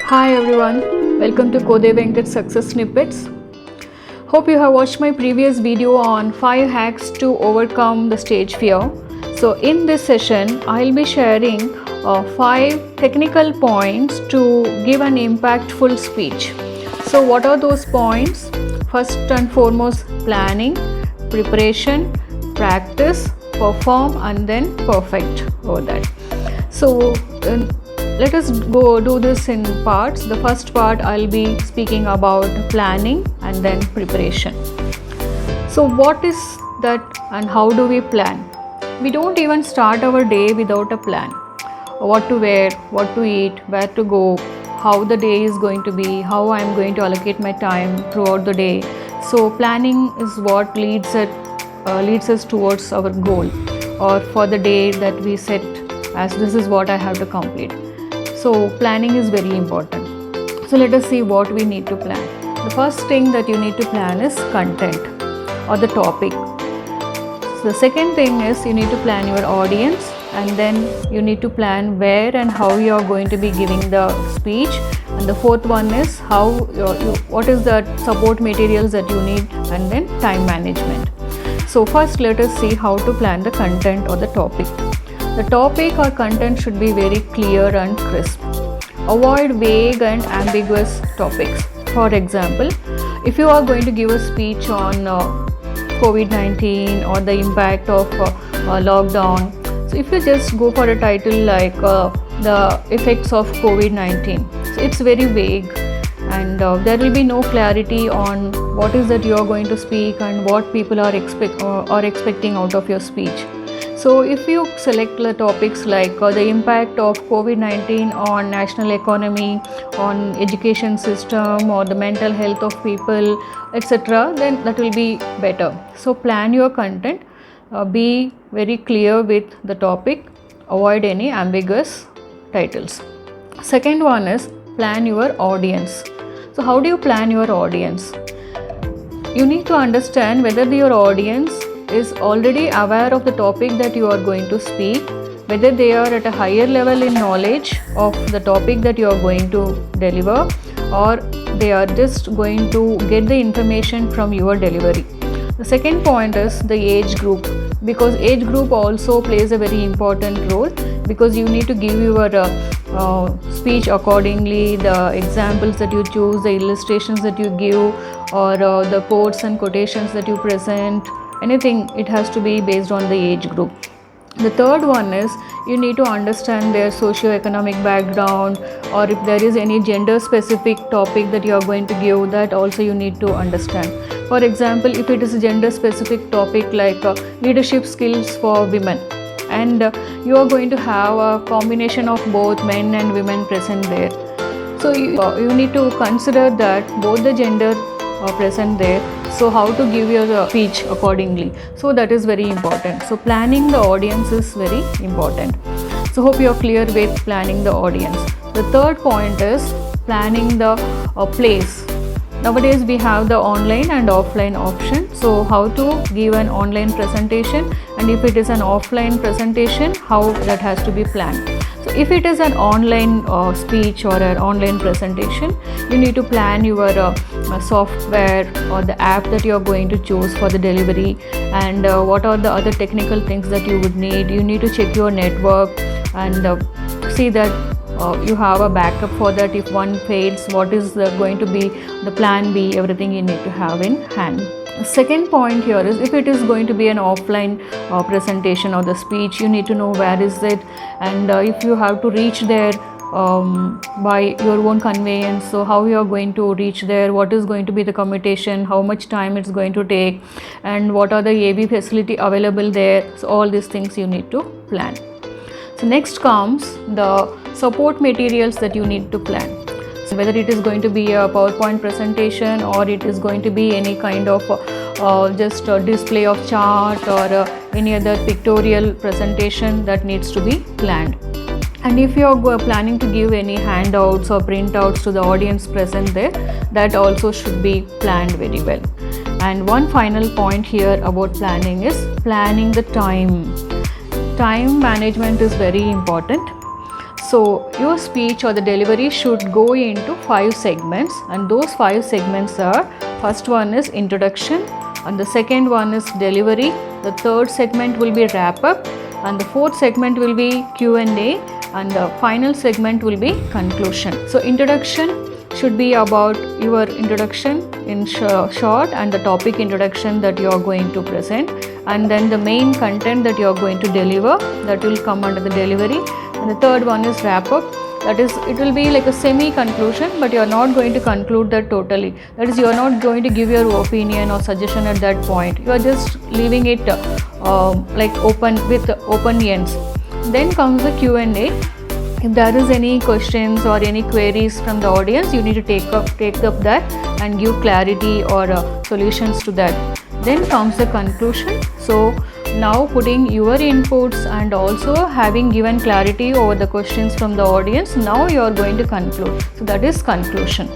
Hi everyone, welcome to Kode Venkat Success Snippets. Hope you have watched my previous video on 5 hacks to overcome the stage fear. So in this session, I'll be sharing 5 technical points to give an impactful speech. So what are those points? First and foremost, planning, preparation, practice, perform, and then perfect over that. So let us go do this in parts. The first part I'll be speaking about planning and then preparation. So what is that and how do we plan? We don't even start our day without a plan. What to wear, what to eat, where to go, how the day is going to be, how I'm going to allocate my time throughout the day. So planning is what leads us towards our goal or for the day that we set as this is what I have to complete. So planning is very important. So let us see what we need to plan. The first thing that you need to plan is content or the topic. So the second thing is you need to plan your audience, and then you need to plan where and how you are going to be giving the speech. And the fourth one is what is the support materials that you need, and then time management. So first let us see how to plan the content or the topic. The topic or content should be very clear and crisp. Avoid vague and ambiguous topics. For example, if you are going to give a speech on COVID-19 or the impact of lockdown, so if you just go for a title like the effects of COVID-19, so it's very vague and there will be no clarity on what is that you are going to speak and what people are expecting out of your speech. So if you select the topics like the impact of COVID-19 on national economy, on education system or the mental health of people, etc., then that will be better. So plan your content, be very clear with the topic, avoid any ambiguous titles. Second one is plan your audience. So how do you plan your audience? You need to understand whether your audience is already aware of the topic that you are going to speak, whether they are at a higher level in knowledge of the topic that you are going to deliver, or they are just going to get the information from your delivery. The second point is the age group, because age group also plays a very important role, because you need to give your speech accordingly, the examples that you choose, the illustrations that you give, or the quotes and quotations that you present. Anything, it has to be based on the age group. The third one is you need to understand their socio-economic background, or if there is any gender specific topic that you are going to give, that also you need to understand. For example, if it is a gender specific topic like leadership skills for women, and you are going to have a combination of both men and women present there, so you need to consider that both the gender are present there. So how to give your speech accordingly, so that is very important. So planning the audience is very important. So hope you are clear with planning the audience. The third point is planning the place. Nowadays we have the online and offline option. So how to give an online presentation, and if it is an offline presentation, how that has to be planned. So if it is an online speech or an online presentation, you need to plan your software or the app that you are going to choose for the delivery, and what are the other technical things that you would need. You need to check your network and see that you have a backup for that. If one fails, what is going to be the plan B, everything you need to have in hand. Second point here is if it is going to be an offline presentation or the speech, you need to know where is it, and if you have to reach there by your own conveyance, so how you are going to reach there, what is going to be the commutation, how much time it's going to take, and what are the AV facility available there. So all these things you need to plan. So next comes the support materials that you need to plan. So whether it is going to be a PowerPoint presentation, or it is going to be any kind of just a display of chart, or any other pictorial presentation, that needs to be planned. And if you are planning to give any handouts or printouts to the audience present there, that also should be planned very well. And one final point here about planning is planning the time. Time management is very important. So your speech or the delivery should go into 5 segments, and those 5 segments are: first one is introduction, and the second one is delivery, the third segment will be wrap up, and the fourth segment will be Q&A, and the final segment will be conclusion. So introduction should be about your introduction in short, and the topic introduction that you are going to present, and then the main content that you are going to deliver, that will come under the delivery. And the third one is wrap up, that is, it will be like a semi conclusion, but you are not going to conclude that totally. That is, you are not going to give your opinion or suggestion at that point, you are just leaving it like open, with open ends. Then comes the Q&A. If there is any questions or any queries from the audience, you need to take up that and give clarity or solutions to that. Then comes the conclusion. So now putting your inputs and also having given clarity over the questions from the audience, now you are going to conclude. So that is conclusion.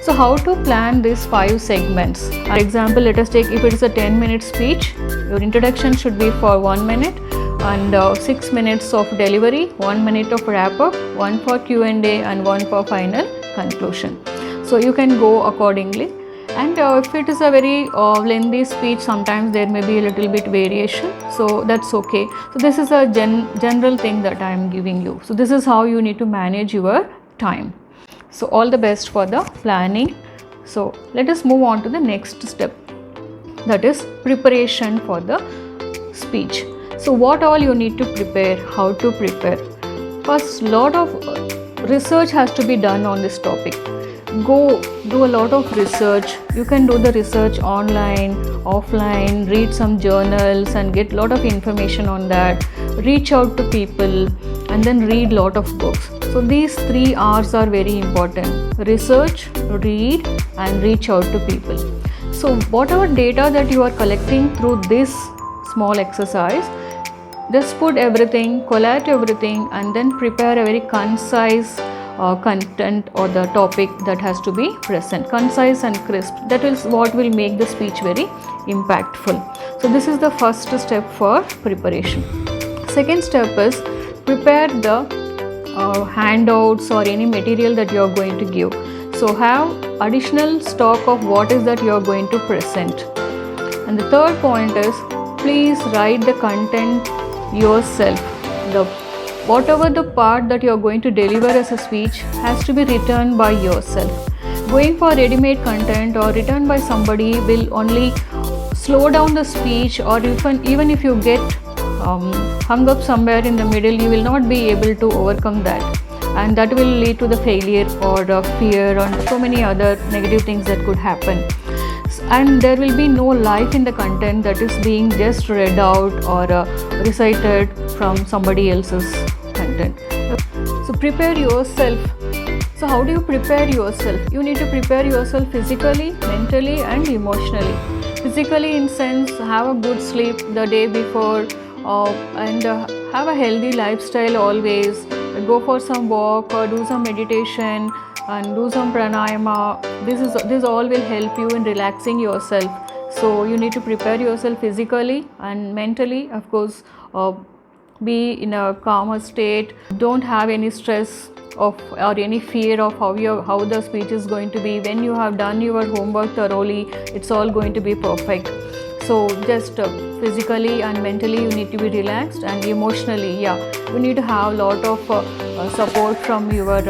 So how to plan these 5 segments? For example, let us take, if it is a 10-minute speech, your introduction should be for 1 minute, and 6 minutes of delivery, 1 minute of wrap up, 1 for Q&A, and 1 for final conclusion. So you can go accordingly. And if it is a very lengthy speech, sometimes there may be a little bit variation, so that's okay. So this is a general thing that I am giving you. So this is how you need to manage your time. So all the best for the planning. So let us move on to the next step, that is preparation for the speech. So what all you need to prepare, how to prepare? First, lot of research has to be done on this topic. Go do a lot of research. You can do the research online, offline, read some journals and get lot of information on that. Reach out to people and then read lot of books. So these 3 R's are very important: research, read, and reach out to people. So whatever data that you are collecting through this small exercise, just put everything, collate everything, and then prepare a very concise content or the topic that has to be present. Concise and crisp, that is what will make the speech very impactful. So this is the first step for preparation. Second step is prepare the handouts or any material that you are going to give. So have additional stock of what is that you are going to present. And the third point is, please write the content yourself. Whatever the part that you are going to deliver as a speech has to be written by yourself. Going for ready-made content or written by somebody will only slow down the speech, or even if you get hung up somewhere in the middle, you will not be able to overcome that, and that will lead to the failure or fear and so many other negative things that could happen. And there will be no life in the content that is being just read out or recited from somebody else's content. So prepare yourself. So how do you prepare yourself? You need to prepare yourself physically, mentally, and emotionally. Physically, in sense, have a good sleep the day before, and have a healthy lifestyle always. Go for some walk or do some meditation and do some pranayama. This all will help you in relaxing yourself. So you need to prepare yourself physically and mentally. Of course, be in a calmer state. Don't have any stress or any fear of how the speech is going to be. When you have done your homework thoroughly, it's all going to be perfect. So just physically and mentally you need to be relaxed, and emotionally, you need to have a lot of support from your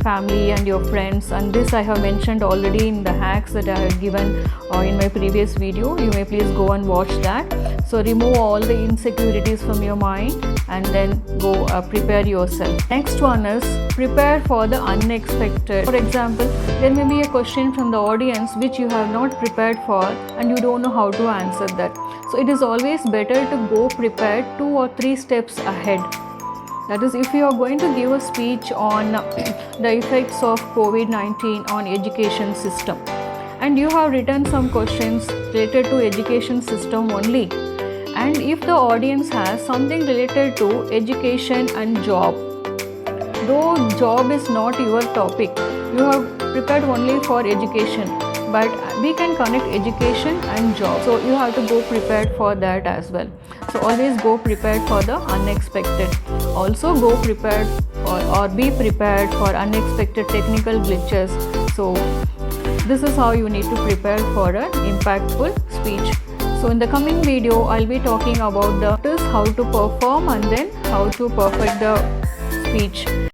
family and your friends. And this I have mentioned already in the hacks that I have given in my previous video. You may please go and watch that. So remove all the insecurities from your mind and then go prepare yourself. Next one is prepare for the unexpected. For example, there may be a question from the audience which you have not prepared for and you don't know how to answer that. So it is always better to go prepared 2 or 3 steps ahead. That is, if you are going to give a speech on the effects of COVID-19 on education system, and you have written some questions related to education system only, and if the audience has something related to education and job, though job is not your topic, you have prepared only for education, but we can connect education and job, so you have to go prepared for that as well. So always go prepared for the unexpected. also go prepared or be prepared for unexpected technical glitches. So this is how you need to prepare for an impactful speech. So in the coming video, I'll be talking about the how to perform and then how to perfect the speech.